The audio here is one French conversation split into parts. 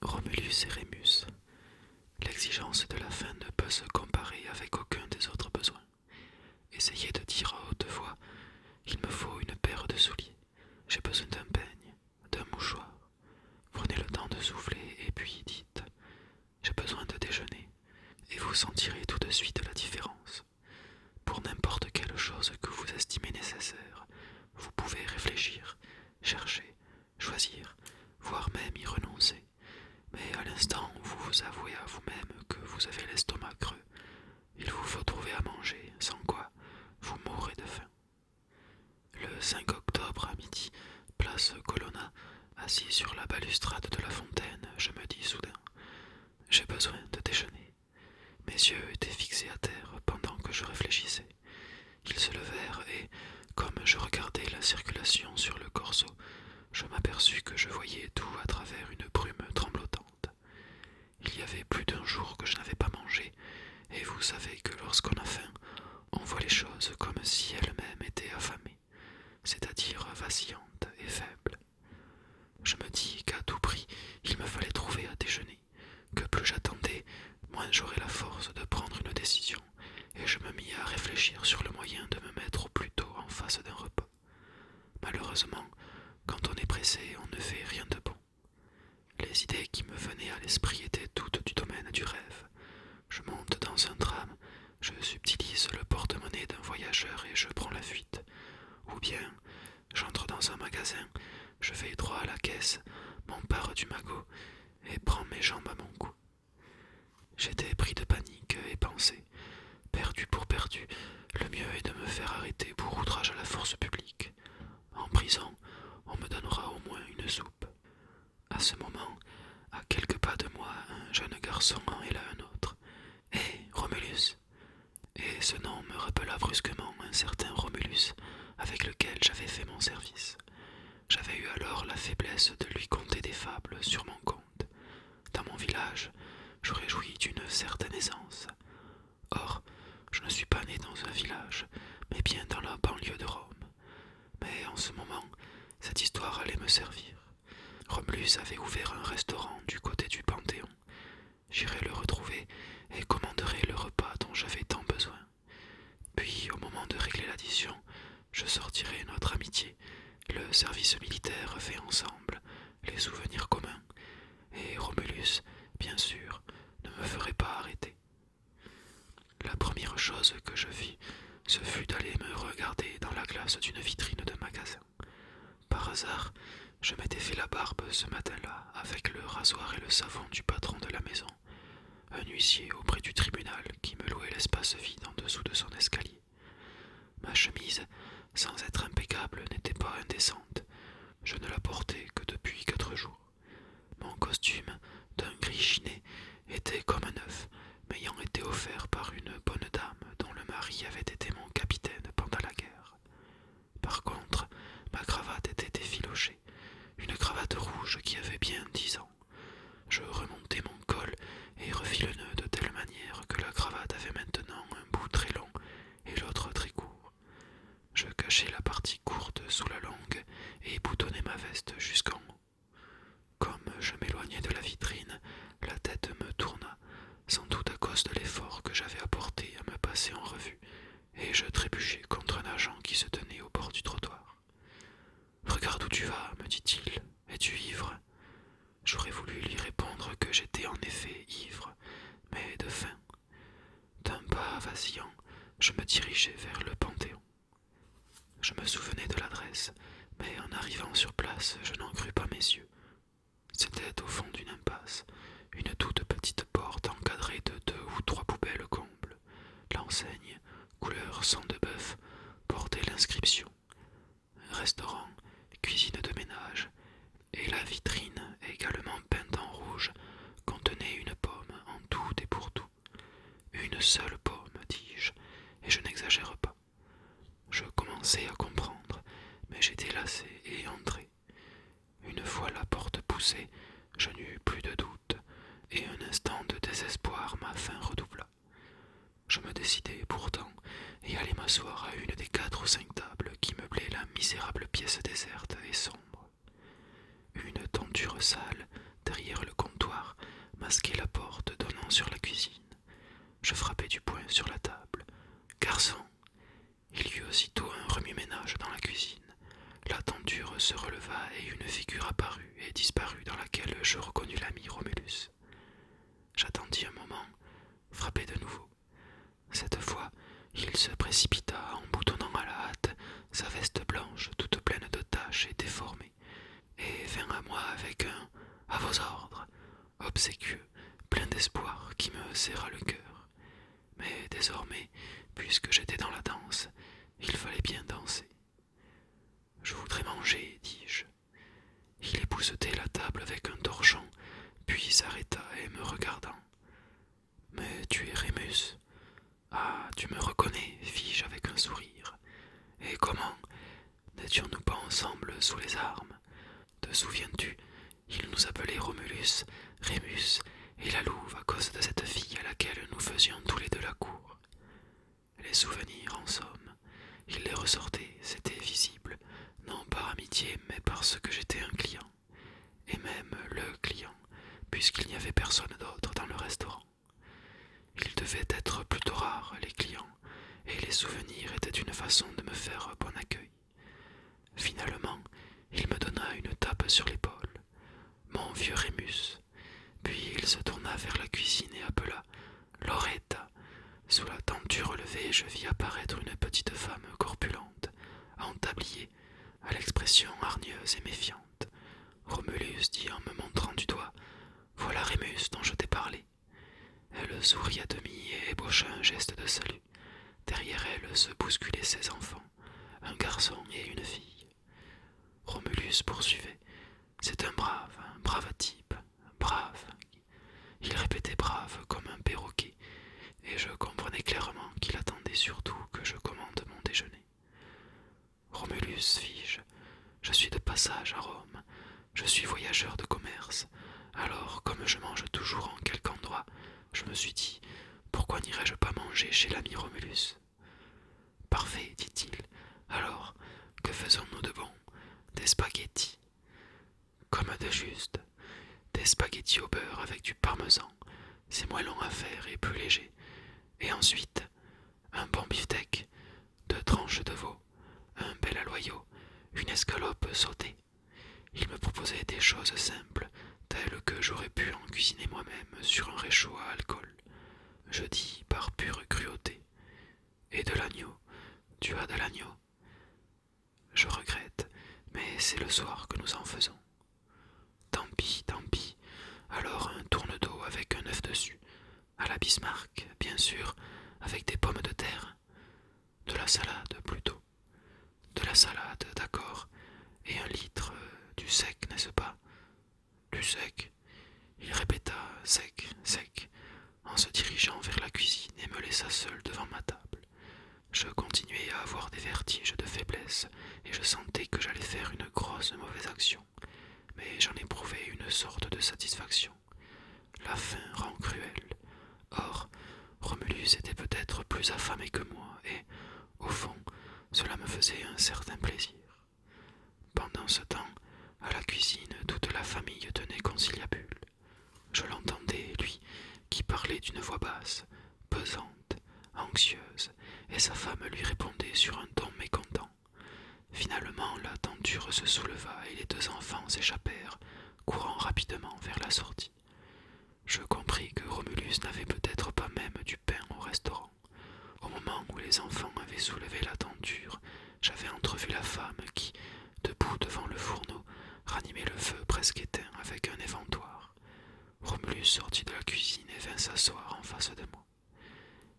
Romulus et Rémus. L'exigence de la faim ne peut se comparer avec aucun des autres besoins. Essayez de dire à haute voix: il me faut une paire de souliers. J'ai besoin d'un peigne, d'un mouchoir. Prenez le temps de souffler et puis dites: j'ai besoin de déjeuner. Et vous sentirez tout de suite la différence. Pour n'importe quelle chose que vous estimez nécessaire, vous pouvez réfléchir, chercher, choisir, voire même y renoncer. Mais à l'instant où vous vous avouez à vous-même que vous avez l'estomac creux, il vous faut trouver à manger, sans quoi vous mourrez de faim. Le 5 octobre à midi, place Colonna, assis sur la balustrade de la fontaine, je me dis soudain: j'ai besoin de déjeuner. Mes yeux étaient fixés à terre pendant que je réfléchissais. Ils se levèrent et, comme je regardais la circulation sur le corso, je m'aperçus que je voyais tout à travers une brume tremblotante. Il y avait plus d'un jour que je n'avais pas mangé, et vous savez que lorsqu'on a faim, on voit les choses comme si elles-mêmes étaient affamées, c'est-à-dire vacillantes et faibles. Je me dis qu'à tout prix, il me fallait trouver à déjeuner, que plus j'attendais, moins j'aurais la force de prendre une décision, et je me mis à réfléchir sur le moyen de me mettre au plus tôt en face d'un repas. Malheureusement, quand on est pressé, on ne fait rien de bon. Les idées qui me venaient à l'esprit étaient toutes du domaine du rêve. Je monte dans un tram, je subtilise le porte-monnaie d'un voyageur et je prends la fuite. Ou bien, j'entre dans un magasin, je vais droit à la caisse, m'empare du magot et prends mes jambes à mon cou. J'étais pris de panique et pensais: perdu pour perdu, le mieux est de me faire arrêter pour outrage à la force publique. En prison, on me donnera au moins une soupe. À ce moment, à quelques pas de moi, un jeune garçon en héla un autre. Hé, Romulus! Et ce nom me rappela brusquement un certain Romulus avec lequel j'avais fait mon service. J'avais eu alors la faiblesse de lui conter des fables sur mon compte. Dans mon village, j'aurais joui d'une certaine aisance. Or, je ne suis pas né dans un village, mais bien dans la banlieue de Rome. Mais en ce moment, cette histoire allait me servir. Romulus avait ouvert un restaurant du côté du Panthéon. J'irai le retrouver et commanderai le repas dont j'avais tant besoin. Puis, au moment de régler l'addition, je sortirai notre amitié, le service militaire fait ensemble, les souvenirs communs, et Romulus, bien sûr, ne me ferait pas arrêter. La première chose que je vis, ce fut d'aller me regarder dans la glace d'une vitrine de magasin. Par hasard, je m'étais fait la barbe ce matin-là avec le rasoir et le savon du patron de la maison, un huissier auprès du tribunal qui me louait l'espace vide en dessous de son escalier. Ma chemise, sans être impeccable, n'était pas indécente. Je ne la portais que depuis 4 jours. Mon costume, d'un gris chiné, était comme neuf, m'ayant été offert par une bonne dame dont le mari avait été mon capitaine pendant la guerre. Par contre, ma cravate était effilochée, une cravate rouge qui avait bien 10 ans. Je remontai mon col et refis le nœud de telle manière que la cravate avait maintenant un bout très long et l'autre très court. Je cachai la partie courte sous la longue et boutonnai ma veste jusqu'en haut. Comme je m'éloignai de la vitrine, la tête me tourna, sans doute à cause de l'effort que j'avais apporté à me passer en revue, et je trébuchai contre un agent qui se tenait au bord du trottoir. Regarde où tu vas, me dit-il. Es-tu ivre? J'aurais voulu lui répondre que j'étais en effet ivre, mais de faim. D'un pas vacillant, je me dirigeai vers le Panthéon. Je me souvenais de l'adresse, mais en arrivant sur place, je n'en crus pas mes yeux. C'était au fond d'une impasse, une toute petite porte encadrée de 2 ou 3 poubelles combles. L'enseigne, couleur sang de bœuf, portait l'inscription: restaurant, cuisine de ménage, et la vitrine, également peinte en rouge, contenait une pomme en tout et pour tout. Une seule pomme, dis-je, et je n'exagère pas. Je commençai à comprendre, mais j'étais lassé et entrai. Une fois la porte poussée, je n'eus plus de doute, et un instant de désespoir ma faim redoubla. Je me décidai pourtant et allai m'asseoir à une des 4 ou 5 tables qui meublaient la misérable pièce déserte et sombre. Une tenture sale, derrière le comptoir, violemment sur la cuisine. Je frappai du poing sur la table. Garçon! Il y eut aussitôt un remue-ménage dans la cuisine. La tenture se releva et une figure apparut et disparut dans laquelle je reconnus l'ami Romulus. J'attendis un moment, frappé de nouveau. Cette fois, il se précipita en boutonnant à la hâte sa veste blanche toute pleine de taches et déformée, et vint à moi avec un « à vos ordres » obséquieux, plein d'espoir qui me serra le cœur. Mais désormais, puisque j'étais dans la danse, il fallait bien danser. Je voudrais manger, dis-je. Il époussetait la table avec un torchon, puis s'arrêta et me regardant. Mais tu es Rémus. Ah, tu me reconnais, fis-je avec un sourire. Et comment? N'étions-nous pas ensemble sous les armes? Te souviens-tu? Il nous appelait Romulus, Rémus et la louve à cause de cette fille à laquelle nous faisions tous les deux la cour. Les souvenirs, en somme, il les ressortait, c'était visible, non par amitié, mais parce que j'étais un client, et même le client, puisqu'il n'y avait personne d'autre dans le restaurant. Il devait être plutôt rare, les clients, et les souvenirs étaient une façon de me faire bon accueil. Finalement, il me donna une tape sur l'épaule. Mon vieux Rémus. Puis il se tourna vers la cuisine et appela Loretta. Sous la tenture levée, je vis apparaître une petite femme corpulente, en tablier, à l'expression hargneuse et méfiante. Romulus dit en me montrant du doigt Voilà Rémus dont je t'ai parlé. Elle sourit à demi et ébaucha un geste de salut. Derrière elle se bousculaient ses enfants, un garçon et une fille. Romulus poursuivait. C'est un brave type, brave. Il répétait brave comme un perroquet, et je comprenais clairement qu'il attendait surtout que je commande mon déjeuner. Romulus, fis-je, je suis de passage à Rome, je suis voyageur de commerce, alors comme je mange toujours en quelque endroit, je me suis dit, pourquoi n'irais-je pas manger chez l'ami Romulus? Parfait, dit-il, alors, que faisons-nous de bon? Des spaghettis. Comme de juste, des spaghettis au beurre avec du parmesan, c'est moins long à faire et plus léger. Et ensuite, un bon beefsteak, 2 tranches de veau, un bel aloyau, une escalope sautée. Il me proposait des choses simples, telles que j'aurais pu en cuisiner moi-même sur un réchaud à alcool. Je dis par pure cruauté. Et de l'agneau, tu as de l'agneau? Je regrette, mais c'est le soir que nous en faisons. Tant pis, alors un tourne d'eau avec un œuf dessus, à la Bismarck, bien sûr, avec des pommes de terre. De la salade, plutôt. De la salade, d'accord, et 1 litre, du sec, n'est-ce pas? Du sec. Il répéta sec, en se dirigeant vers la cuisine et me laissa seul devant ma table. Je continuais à avoir des vertiges de faiblesse et je sentais que j'allais faire une grosse mauvaise action. Mais j'en éprouvais une sorte de satisfaction. La faim rend cruel. Or, Romulus était peut-être plus affamé que moi et, au fond, cela me faisait un certain plaisir. Pendant ce temps, à la cuisine, toute la famille tenait conciliabule. Je l'entendais, lui, qui parlait d'une voix basse, pesante, anxieuse, et sa femme lui répondait sur un ton mécontent. Finalement, la tenture se souleva et les 2 enfants s'échappèrent, courant rapidement vers la sortie. Je compris que Romulus n'avait peut-être pas même du pain au restaurant. Au moment où les enfants avaient soulevé la tenture, j'avais entrevu la femme qui, debout devant le fourneau, ranimait le feu presque éteint avec un éventoir. Romulus sortit de la cuisine et vint s'asseoir en face de moi.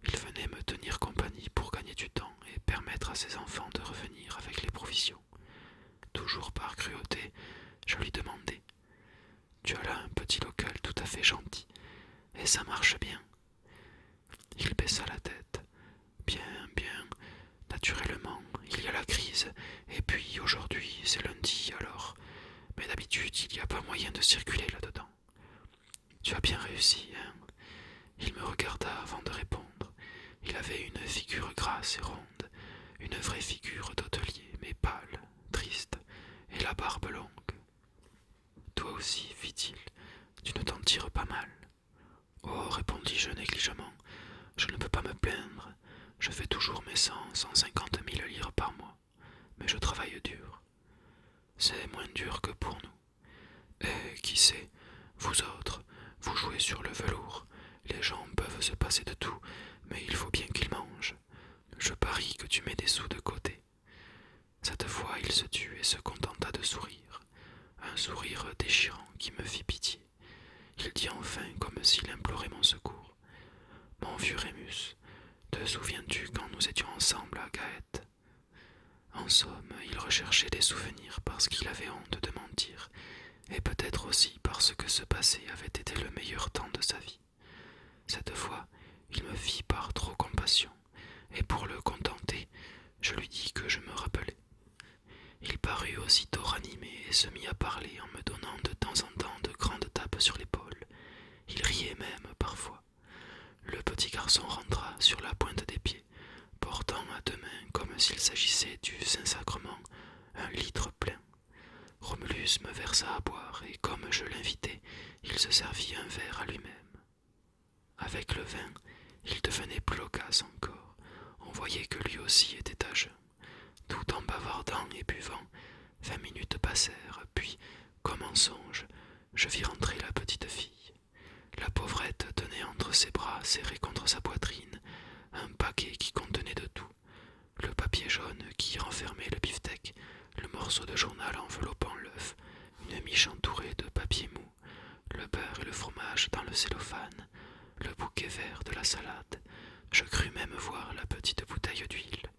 Il venait me tenir compagnie pour gagner du temps et permettre à ses enfants de revenir avec les provisions. Toujours par cruauté, je lui demandai « Tu as là un petit local tout à fait gentil, et ça marche bien ?» Il baissa la tête. « Bien, naturellement, il y a la crise, et puis aujourd'hui c'est lundi alors, mais d'habitude il n'y a pas moyen de circuler là-dedans. » Tu as bien réussi, hein? Il me regarda avant de répondre. Il avait une figure grasse et ronde, une vraie figure d'hôtelier, mais pâle, triste, et la barbe longue. Toi aussi, fit-il, tu ne t'en tires pas mal. Oh, répondis-je négligemment, je ne peux pas me plaindre. Je fais toujours mes 150 000 livres par mois, mais je travaille dur. C'est moins dur que pour nous. Et qui sait, vous autres, vous jouez sur le velours. Les gens peuvent se passer de tout, mais il faut bien qu'ils mangent. Je parie que tu mets des sous de côté. Cette fois, il se tut et se contenta de sourire, un sourire déchirant qui me fit pitié. Il dit enfin, comme s'il implorait mon secours. Mon vieux Rémus, te souviens-tu quand nous étions ensemble à Gaète? En somme, il recherchait des souvenirs parce qu'il avait honte de mentir, et peut-être aussi parce que ce passé avait été le meilleur temps de sa vie. Cette fois, il me fit par trop compassion, et pour le contenter, je lui dis que je me rappelais. Il parut aussitôt ranimé et se mit à parler en me donnant de temps en temps de grandes tapes sur l'épaule. Il riait même parfois. Le petit garçon rentra sur la pointe des pieds, portant à deux mains, comme s'il s'agissait du Saint-Sacrement, un litre plein. Romulus me versa à boire, et comme je l'invitais, il se servit un verre à lui-même. Avec le vin, il devenait plus loquace encore. On voyait que lui aussi était à jeun. Tout en bavardant et buvant, 20 minutes passèrent, puis, comme en songe, je vis rentrer la petite fille. La pauvrette tenait entre ses bras, serré contre sa poitrine, un paquet qui contenait de tout. Le papier jaune qui renfermait le beefsteak, le morceau de journal enveloppant l'œuf, une miche entourée de papier mou, le beurre et le fromage dans le cellophane, le bouquet vert de la salade. Je crus même voir la petite bouteille d'huile.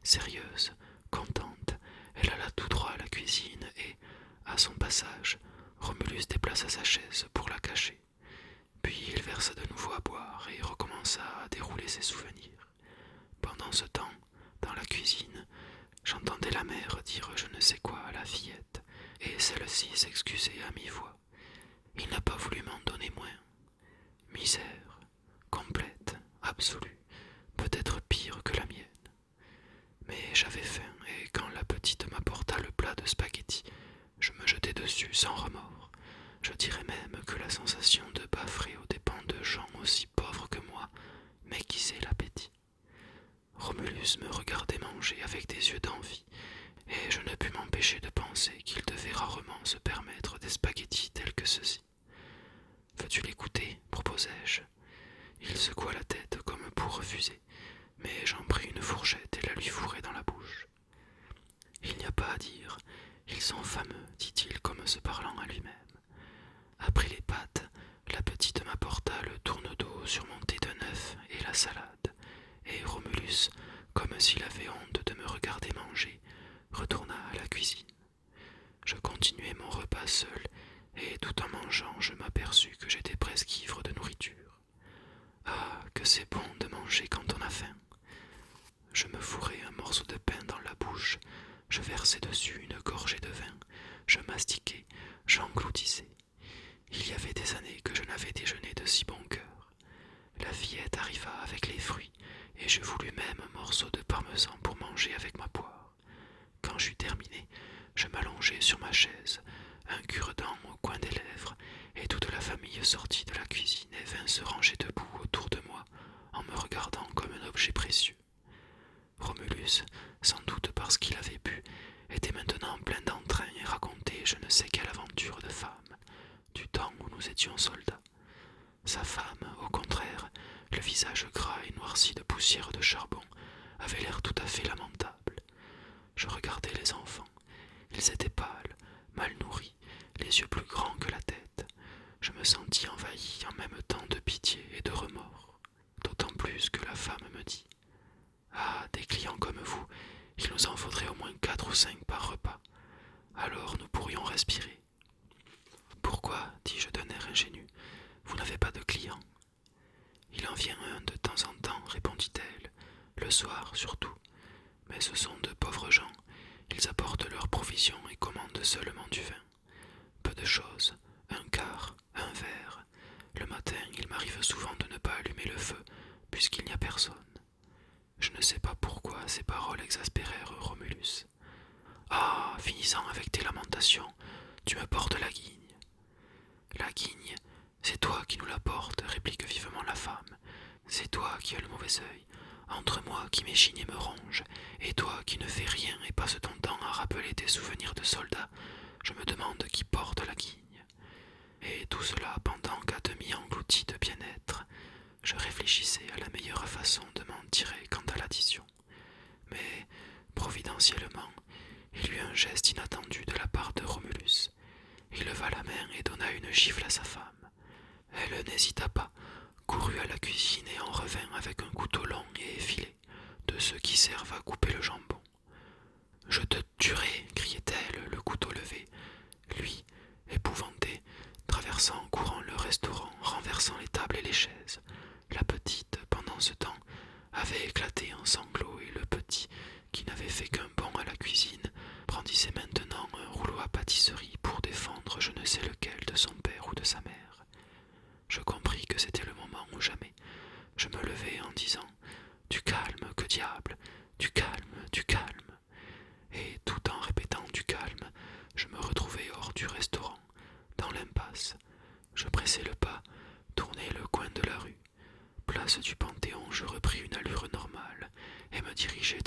Sérieuse, contente, elle alla tout droit à la cuisine et, à son passage, Romulus déplaça sa chaise pour la cacher. Puis il versa de nouveau à boire et recommença à dérouler ses souvenirs. Pendant ce temps, dans la cuisine, j'entendais la mère dire je ne sais quoi à la fillette, et celle-ci s'excusait à mi-voix. Il n'a pas voulu m'en donner moins. Misère, complète, absolue, peut-être pire que la mienne. Mais j'avais faim, et quand la petite m'apporta le plat de spaghettis, je me jetai dessus sans remords. Je dirais même que la sensation de baffer aux dépens de gens aussi pauvres que moi m'aiguisait l'appétit. Romulus me regardait manger avec des yeux d'envie, et je ne pus m'empêcher de penser qu'il devait rarement se permettre des spaghettis tels que ceux-ci. Veux-tu les goûter? Proposai-je. Il secoua la tête comme pour refuser, mais j'en pris une fourchette et la lui fourrai dans la bouche. Il n'y a pas à dire, ils sont fameux, dit-il comme se parlant à lui-même. Après les pâtes, la petite m'apporta le tourne-dos surmonté d'un œuf et la salade, et Romulus, comme s'il avait honte de me regarder manger, retourna à la cuisine. Je continuai mon repas seul, et tout en mangeant, je m'aperçus que j'étais presque ivre de nourriture. Ah, que c'est bon de manger quand on a faim! Je me fourrai un morceau de pain dans la bouche, je versai dessus une gorgée de vin, je mastiquai, j'engloutissais. Il y avait des années que je n'avais déjeuné de si bon cœur. La fillette arriva avec les fruits, et je voulus même un morceau de parmesan pour manger avec ma poire. Quand j'eus terminé, je m'allongeai sur ma chaise, un cure-dent au coin des lèvres, et toute la famille sortit de la cuisine et vint se ranger debout autour de moi, en me regardant comme un objet précieux. Romulus, sans doute parce qu'il avait bu, était maintenant plein d'entrain et racontait je ne sais quelle aventure de femme, du temps où nous étions soldats. Sa femme, au contraire, le visage gras et noirci de poussière de charbon, avait l'air tout à fait lamentable. Je regardais les enfants. Ils étaient pâles, mal nourris, les yeux plus grands que la tête. Je me sentis envahi en même temps de pitié et de remords, d'autant plus que la femme me dit « Ah, des clients comme vous, il nous en faudrait au moins 4 ou 5 par repas. Alors nous pourrions respirer. » Pourquoi, dis-je d'un air ingénu, vous n'avez pas de clients? Il en vient un de temps en temps, répondit-elle, le soir surtout. Mais ce sont de pauvres gens, ils apportent leurs provisions et commandent seulement du vin. Peu de choses, un quart, un verre. Le matin, il m'arrive souvent de ne pas allumer le feu, puisqu'il n'y a personne. Je ne sais pas pourquoi ces paroles exaspérèrent Romulus. Ah, finissant avec tes lamentations, tu me portes la guigne. La guigne, c'est toi qui nous la portes, réplique femme. C'est toi qui as le mauvais œil, entre moi qui m'échigne et me ronge, et toi qui ne fais rien et passe ton temps à rappeler tes souvenirs de soldat, je me demande qui porte la guigne. Et tout cela pendant qu'à demi englouti de bien-être, je réfléchissais à la meilleure façon de m'en tirer quant à l'addition. Mais, providentiellement, il y eut un geste inattendu de la part de Romulus. Il leva la main et donna une gifle à sa femme. Elle n'hésita pas, courut à la cuisine et en revint avec un couteau long et effilé, de ceux qui servent à couper le jambon. « Je te tuerai !» criait-elle, le couteau levé. Lui, épouvanté, traversant en courant le restaurant, renversant les tables et les chaises. La petite, pendant ce temps, avait éclaté en sanglots et le petit, qui n'avait fait qu'un bond à la cuisine, brandissait maintenant un rouleau à pâtisserie pour défendre je ne sais lequel de son père ou de sa mère. Je compris que c'était le moment ou jamais. Je me levai en disant « Du calme, que diable, du calme, du calme !» Et tout en répétant du calme, je me retrouvai hors du restaurant, dans l'impasse. Je pressai le pas, tournai le coin de la rue. Place du Panthéon, je repris une allure normale et me dirigeai